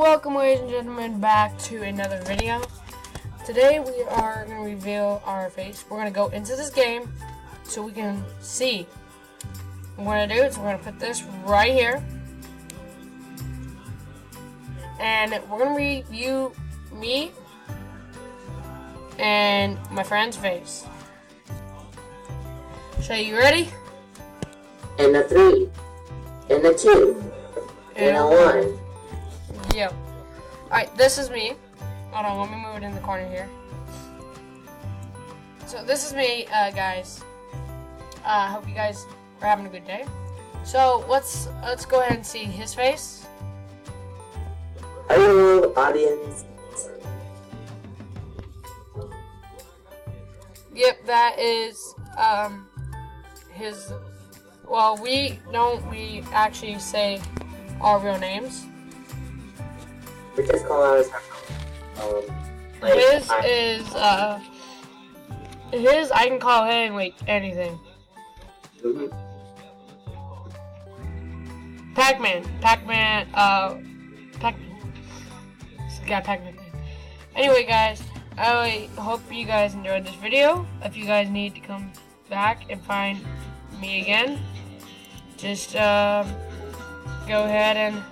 welcome, ladies and gentlemen, back to another video. Today we are going to reveal our face. We're going to go into this game so we can see. What we're going to do is we're going to put this right here. And we're going to review me and my friend's face. So you ready? And a 3, and a 2, and a 1. Yep. Alright, this is me. Hold on, let me move it in the corner here. So this is me, guys. Hope you guys are having a good day. So let's go ahead and see his face. Hello, audience. Yep, that is his. Well, we actually say our real names. We just call out His I can call him like anything. Pac-Man. Got Pac-Man. Anyway, guys, I hope you guys enjoyed this video. If you guys need to come back and find me again, just go ahead and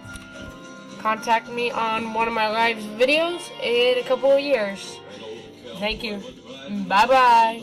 contact me on one of my live videos in a couple of years. Thank you. Bye-bye.